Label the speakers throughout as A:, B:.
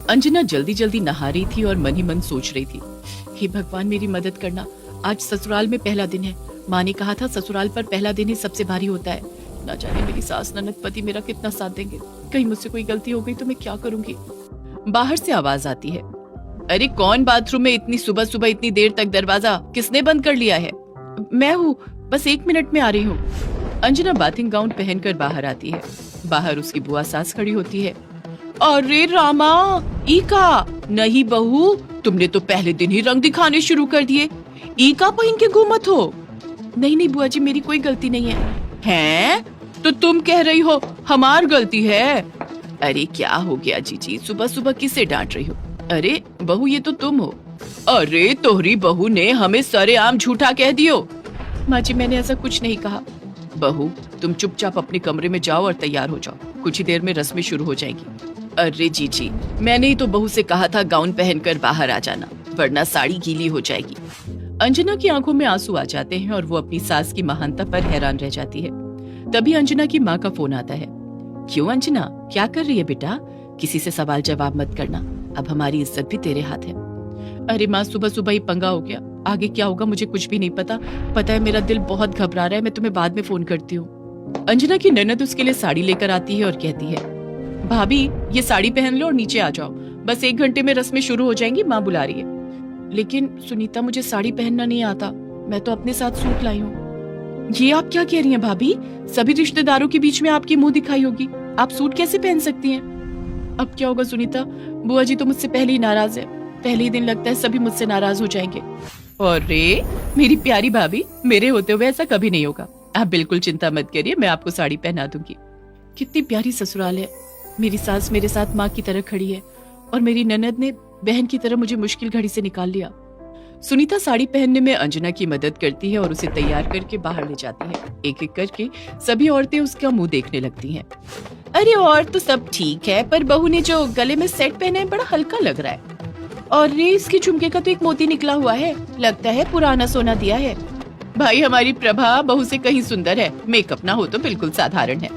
A: अंजना जल्दी जल्दी नहा रही थी और मन ही मन सोच रही थी, हे भगवान मेरी मदद करना, आज ससुराल में पहला दिन है। माँ ने कहा था ससुराल पर पहला दिन ही सबसे भारी होता है। ना जाने मेरी सास ननद पति मेरा कितना साथ देंगे। कहीं मुझसे कोई गलती हो गई तो मैं क्या करूंगी। बाहर से आवाज आती है, अरे कौन बाथरूम में इतनी सुबह सुबह इतनी देर तक दरवाजा किसने बंद कर लिया है? मैं हूँ, बस 1 मिनट में आ रही हूँ। अंजना बाथिंग गाउन पहनकर बाहर आती है। बाहर उसकी बुआ सास खड़ी होती है। अरे रामा, ईका नहीं बहू, तुमने तो पहले दिन ही रंग दिखाने शुरू कर दिए। ईका पहन के घूमत हो? नहीं नहीं बुआ जी, मेरी कोई गलती नहीं है। हैं? तो तुम कह रही हो हमार गलती है? अरे क्या हो गया जीजी, सुबह सुबह किसे डांट रही हो? अरे बहू ये तो तुम हो। अरे तोहरी बहू ने हमें सरेआम झूठा कह दियो। माँ जी मैंने ऐसा कुछ नहीं कहा। बहू तुम चुपचाप अपने कमरे में जाओ और तैयार हो जाओ, कुछ ही देर में रस्में शुरू हो जाएंगी। अरे जीजी मैंने ही तो बहू से कहा था गाउन पहनकर बाहर आ जाना, वरना साड़ी गीली हो जाएगी। अंजना की आंखों में आंसू आ जाते हैं और वो अपनी सास की महानता पर हैरान रह जाती है। तभी अंजना की माँ का फोन आता है। क्यों अंजना, क्या कर रही है बेटा? किसी से सवाल जवाब मत करना, अब हमारी इज्जत भी तेरे हाथ है। अरे माँ सुबह सुबह ही पंगा हो गया, आगे क्या होगा मुझे कुछ भी नहीं पता। पता है मेरा दिल बहुत घबरा रहा है, मैं तुम्हें बाद में फोन करती हूँ। अंजना की ननद उसके लिए साड़ी लेकर आती है और कहती है, भाभी ये साड़ी पहन लो और नीचे आ जाओ, बस 1 घंटे में रस्में शुरू हो जाएंगी, माँ बुला रही है। लेकिन सुनीता मुझे साड़ी पहनना नहीं आता, मैं तो अपने साथ सूट लाई हूँ। ये आप क्या कह रही हैं भाभी? सभी रिश्तेदारों के बीच में आपकी मुंह दिखाई होगी, आप सूट कैसे पहन सकती हैं? अब क्या होगा सुनीता, बुआ जी तो मुझसे पहले ही नाराज है, पहले ही दिन लगता है सभी मुझसे नाराज हो जाएंगे। अरे मेरी प्यारी भाभी, मेरे होते हुए ऐसा कभी नहीं होगा, आप बिल्कुल चिंता मत करिए, मैं आपको साड़ी पहना दूंगी। कितनी प्यारी ससुराल है, मेरी सास मेरे साथ माँ की तरह खड़ी है और मेरी ननद ने बहन की तरह मुझे मुश्किल घड़ी से निकाल लिया। सुनीता साड़ी पहनने में अंजना की मदद करती है और उसे तैयार करके बाहर ले जाती है। एक एक करके सभी औरतें उसका मुंह देखने लगती हैं। अरे और तो सब ठीक है, पर बहू ने जो गले में सेट पहना है बड़ा हल्का लग रहा है, और रे इसके झुमके का तो एक मोती निकला हुआ है, लगता है पुराना सोना दिया है। भाई हमारी प्रभा बहू से कहीं सुंदर है, मेकअप ना हो तो बिल्कुल साधारण है।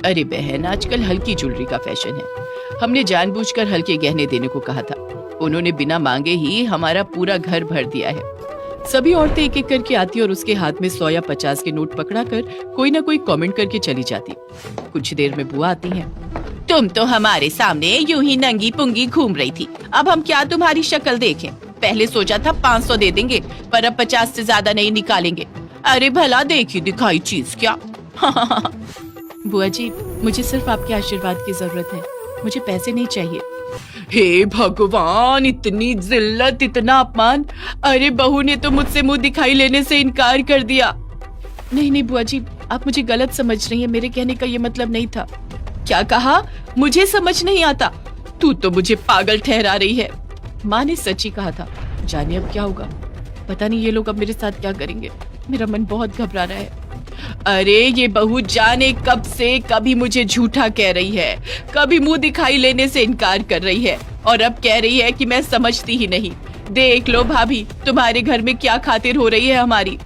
A: अरे बहन आजकल हल्की ज्वेलरी का फैशन है, हमने जानबूझकर हल्के गहने देने को कहा था, उन्होंने बिना मांगे ही हमारा पूरा घर भर दिया है। सभी औरतें एक एक करके आती और उसके हाथ में 100 या 50 के नोट पकड़ाकर कोई ना कोई कमेंट करके चली जाती। कुछ देर में बुआ आती हैं। तुम तो हमारे सामने यूं ही नंगी पुंगी घूम रही थी, अब हम क्या तुम्हारी शक्ल देखें? पहले सोचा था 500 दे देंगे, पर अब 50 से ज्यादा नहीं निकालेंगे। अरे भला देखी दिखाई चीज क्या। बुआ जी मुझे सिर्फ आपके आशीर्वाद की जरूरत है, मुझे पैसे नहीं चाहिए। हे भगवान, इतनी जिल्लत, इतना अपमान। अरे बहू ने तो मुझसे मुंह दिखाई लेने से इनकार कर दिया। नहीं नहीं बुआ जी, आप मुझे गलत समझ रही हैं, मेरे कहने का ये मतलब नहीं था। क्या कहा? मुझे समझ नहीं आता? तू तो मुझे पागल ठहरा रही है। माँ ने सच ही कहा था, जाने अब क्या होगा, पता नहीं ये लोग अब मेरे साथ क्या करेंगे, मेरा मन बहुत घबरा रहा है। अरे ये बहू जाने कब से कभी मुझे झूठा कह रही है, कभी मुंह दिखाई लेने से इनकार कर रही है, और अब कह रही है कि मैं समझती ही नहीं। देख लो भाभी, तुम्हारे घर में क्या खातिर हो रही है हमारी।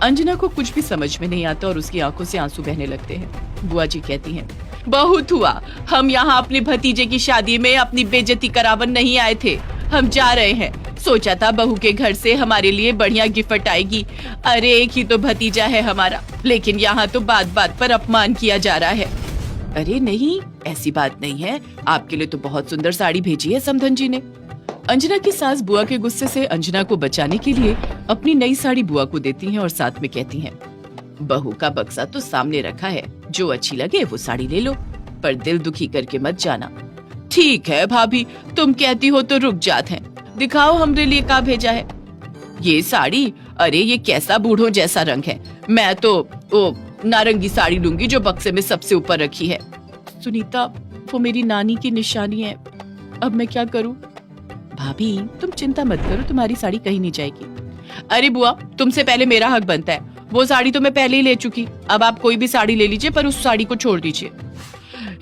A: अंजना को कुछ भी समझ में नहीं आता और उसकी आंखों से आंसू बहने लगते हैं। बुआ जी कहती हैं, बहुत हुआ, हम यहाँ अपने भतीजे की शादी में अपनी बेइज्जती करावन नहीं आए थे, हम जा रहे हैं। सोचा था बहू के घर से हमारे लिए बढ़िया गिफ्ट आएगी। अरे एक ही तो भतीजा है हमारा, लेकिन यहाँ तो बात बात पर अपमान किया जा रहा है। अरे नहीं, ऐसी बात नहीं है, आपके लिए तो बहुत सुंदर साड़ी भेजी है समधन जी ने। अंजना की सास बुआ के गुस्से से अंजना को बचाने के लिए अपनी नई साड़ी बुआ को देती हैं और साथ में कहती हैं, बहू का बक्सा तो सामने रखा है, जो अच्छी लगे वो साड़ी ले लो, पर दिल दुखी करके मत जाना। ठीक है भाभी, तुम कहती हो तो रुक जाते हैं, दिखाओ हमरे लिए क्या भेजा है। ये साड़ी, अरे ये कैसा बूढ़ों जैसा रंग है, मैं तो वो नारंगी साड़ी लूंगी जो बक्से में सबसे ऊपर रखी है। सुनीता वो मेरी नानी की निशानी है, अब मैं क्या करूं? भाभी तुम चिंता मत करो, तुम्हारी साड़ी कहीं नहीं जाएगी। अरे बुआ तुमसे पहले मेरा हक बनता है, वो साड़ी तो मैं पहले ही ले चुकी, अब आप कोई भी साड़ी ले लीजिए, पर उस साड़ी को छोड़ दीजिए।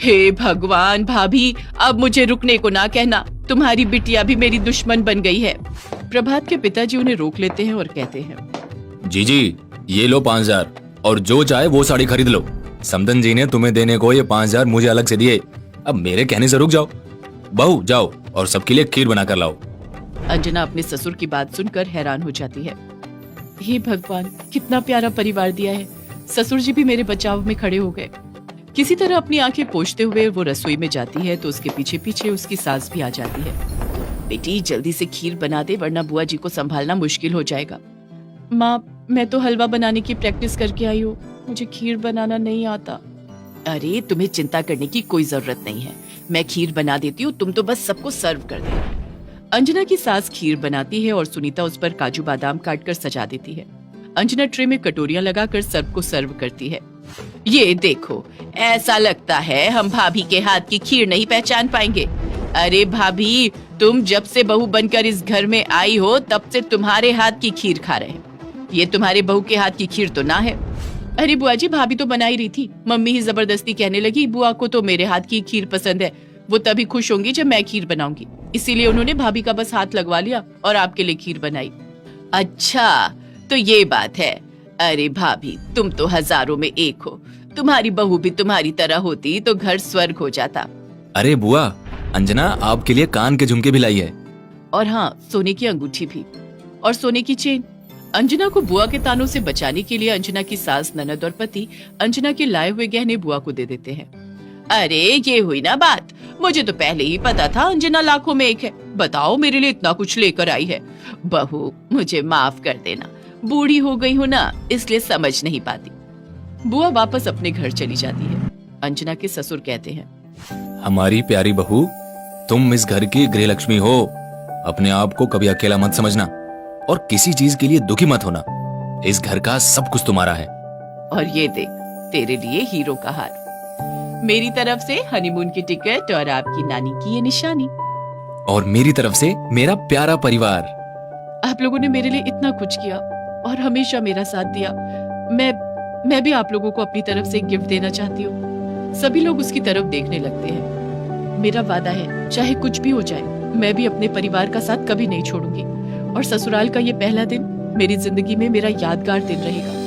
A: हे भगवान भाभी, अब मुझे रुकने को ना कहना, तुम्हारी बिटिया भी मेरी दुश्मन बन गई है। प्रभात के पिताजी उन्हें रोक लेते हैं और कहते हैं,
B: जीजी ये लो 5000, और जो चाहे वो साड़ी खरीद लो। समधन जी ने तुम्हें देने को ये 5000 मुझे अलग से दिए, अब मेरे कहने से रुक जाओ। बहू जाओ और सबके लिए खीर बनाकर लाओ।
A: अंजना अपने ससुर की बात सुनकर हैरान हो जाती है। हे भगवान, कितना प्यारा परिवार दिया है। ससुर जी भी मेरे बचाव में खड़े हो गए। किसी तरह अपनी आंखें पोंछते हुए वो रसोई में जाती है तो उसके पीछे पीछे उसकी सास भी आ जाती है। बेटी जल्दी से खीर बना दे वरना बुआ जी को संभालना मुश्किल हो जाएगा। माँ, मैं तो हलवा बनाने की प्रैक्टिस करके आई हूँ, मुझे खीर बनाना नहीं आता। अरे तुम्हें चिंता करने की कोई जरूरत नहीं है, मैं खीर बना देती हूँ, तुम तो बस सबको सर्व कर दो। अंजना की सास खीर बनाती है और सुनीता उस पर काजू बादाम काटकर सजा देती है। अंजना ट्रे में कटोरियां लगाकर सबको सर्व करती है। ये देखो, ऐसा लगता है हम भाभी के हाथ की खीर नहीं पहचान पाएंगे। अरे भाभी, तुम जब से बहू बनकर इस घर में आई हो तब से तुम्हारे हाथ की खीर खा रहे हैं। ये तुम्हारे बहू के हाथ की खीर तो ना है। अरे बुआ जी, भाभी तो बना ही रही थी, मम्मी ही जबरदस्ती कहने लगी बुआ को तो मेरे हाथ की खीर पसंद है, वो तभी खुश होंगी जब मैं खीर बनाऊंगी, इसीलिए उन्होंने भाभी का बस हाथ लगवा लिया और आपके लिए खीर बनाई। अच्छा, तो ये बात है। अरे भाभी, तुम तो हजारों में एक हो, तुम्हारी बहू भी तुम्हारी तरह होती तो घर स्वर्ग हो जाता।
B: अरे बुआ, अंजना आपके लिए कान के झुमके भी लाई है।
A: और हाँ, सोने की अंगूठी भी और सोने की चेन। अंजना को बुआ के तानों से बचाने के लिए अंजना की सास, ननद और पति अंजना के लाए हुए गहने बुआ को दे देते हैं। अरे ये हुई ना बात, मुझे तो पहले ही पता था अंजना लाखों में एक है। बताओ, मेरे लिए इतना कुछ लेकर आई है। बहू, मुझे माफ कर देना, बूढ़ी हो गई हूँ ना, इसलिए समझ नहीं पाती। बुआ वापस अपने घर चली जाती है। अंजना के ससुर कहते हैं,
B: हमारी प्यारी बहू, तुम इस घर की गृह लक्ष्मी हो। अपने आप को कभी अकेला मत समझना और किसी चीज के लिए दुखी मत होना। इस घर का सब कुछ तुम्हारा है।
A: और ये देख, तेरे लिए हीरो का हार, मेरी तरफ से हनीमून की टिकट और आपकी नानी की ये निशानी,
B: और मेरी तरफ से मेरा प्यारा परिवार।
A: आप लोगों ने मेरे लिए इतना कुछ किया और हमेशा मेरा साथ दिया। मैं भी आप लोगों को अपनी तरफ से एक गिफ्ट देना चाहती हूँ। सभी लोग उसकी तरफ देखने लगते हैं। मेरा वादा है, चाहे कुछ भी हो जाए, मैं भी अपने परिवार का साथ कभी नहीं छोड़ूंगी और ससुराल का ये पहला दिन मेरी जिंदगी में मेरा यादगार दिन रहेगा।